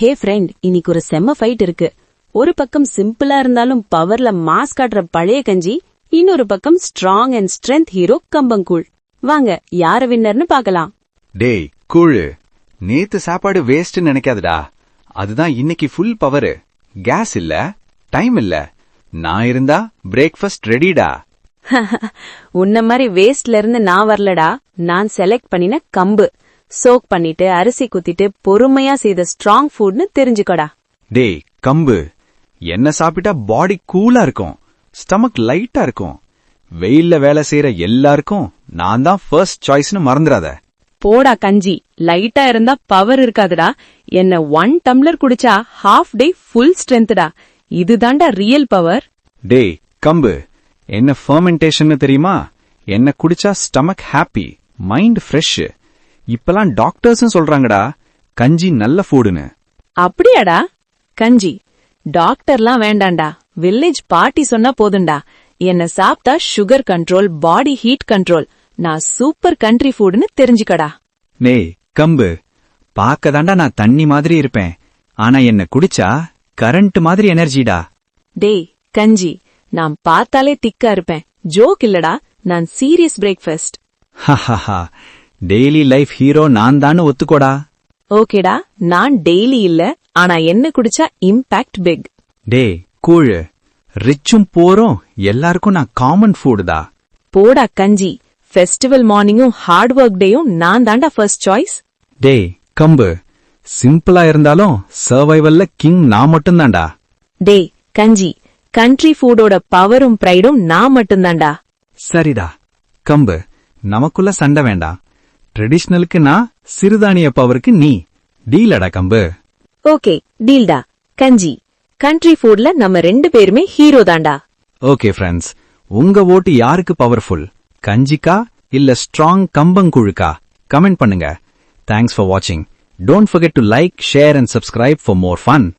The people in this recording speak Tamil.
ஹே ஃப்ரெண்ட், இன்னைக்கு ஒரு செம்ம ஃபைட் இருக்கு. ஒரு பக்கம் சிம்பிளா இருந்தாலும் பவர்ல மாஸ் காட்டுற பழைய கஞ்சி, இன்னொரு பக்கம் ஸ்ட்ராங் அண்ட் ஸ்ட்ரென்த் ஹீரோ கம்பங்கூழ். வாங்க யார வின்னர்னு பாக்கலாம். டேய் கூழு, நேத்து சாப்பாடு வேஸ்ட் நினைக்காதடா. அதுதான் இன்னைக்கு ஃபுல் பவர். கேஸ் இல்ல, டைம் இல்ல, நான் இருந்தா பிரேக்ஃபாஸ்ட் ரெடிடா. உன்ன மாதிரி வேஸ்ட்ல இருந்து நான் வரலடா. நான் செலக்ட் பண்ணின கம்பு. சோக் பண்ணிட்டு அரிசி குத்திட்டு பொறுமையா செய்த ஸ்ட்ராங் ஃபுட்னு தெரிஞ்சுக்கோடா. டேய் கம்பு, என்ன சாப்பிட்டா பாடி கூலா இருக்கும், ஸ்டமக் லைட்டா இருக்கும். வெயில்ல வேலை செய்யற எல்லாருக்கும் நான் தான் ஃபர்ஸ்ட் சாய்ஸ்னு மறந்துடாத. போடா கஞ்சி, லைட்டா இருந்தா பவர் இருக்காதுடா. என்ன 1 டம்ளர் குடிச்சா ஹாஃப் டே ஃபுல் ஸ்ட்ரென்த்டா. இதுதான்டா ரியல் பவர். டேய் கம்பு, என்ன ஃபர்மெண்டேஷன் தெரியுமா? என்ன குடிச்சா ஸ்டமக் ஹாப்பி, மைண்ட் ஃப்ரெஷ். இப்பெல்லாம் டாக்டர்ஸும் சொல்றாங்கடா கஞ்சி நல்ல ஃபுட்னு. அப்படியாடா? கஞ்சி டாக்டர்லாம் வேண்டாண்டா, வில்லேஜ் பார்ட்டி சொன்னா போதுண்டா. என்ன சாப்பிட்டா sugar control, body heat control. நான் சூப்பர் கண்ட்ரி ஃபுட்னு தெரிஞ்சுக்கடா. டேய் கம்பு, பாக்கதாண்டா நான் தண்ணி மாதிரி இருப்பேன், ஆனா என்ன குடிச்சா கரண்ட் மாதிரி எனர்ஜிடா. டேய் கஞ்சி, நான் பார்த்தாலே திக்கா இருப்பேன். ஜோக் இல்லடா, நான் சீரியஸ் பிரேக்ஃபாஸ்ட். ஹஹஹா, டெய்லி லைஃப் ஹீரோ நான் தானு ஒத்துக்கோடா. ஓகேடா, நான் டெய்லி இல்ல, ஆனா என்ன குடிச்சா இம்பாக்ட் பிக். டேய் கூழு, ரிச்சும் போரும் எல்லாருக்கும் நான் காமன் ஃபுட் தான். போடா கஞ்சி, ஃபெஸ்டிவல் மார்னிங்கும் ஹார்ட் ஒர்க் டேயும் நான் தாண்டா ஃபர்ஸ்ட் சாய்ஸ். டேய் கம்பு, சிம்பிளா இருந்தாலும் சர்வைவல்ல கிங் நான் மட்டும்தான்டா. டேய் கஞ்சி, கண்ட்ரி ஃபுடோட பவரும் பிரைடும் நான் மட்டும்தான்டா. சரிடா கம்பு, நமக்குள்ள சண்டை வேண்டாம். ட்ரெடிஷனலுக்கு நான், சிறுதானிய பவருக்கு நீ. டீலடா கம்பு. ஓகே டீல்டா. கஞ்சி, கண்ட்ரி ஃபுட்ல நம்ம 2 பேருமே ஹீரோ தாண்டா. ஓகே ஃப்ரெண்ட்ஸ், உங்க ஓட்டு யாருக்கு பவர்ஃபுல், கஞ்சிக்கா இல்ல ஸ்ட்ராங் கம்பங்குழுக்கா? கமெண்ட் பண்ணுங்க. தேங்க்ஸ் ஃபார் வாட்சிங். Don't forget to like, share and subscribe for more fun.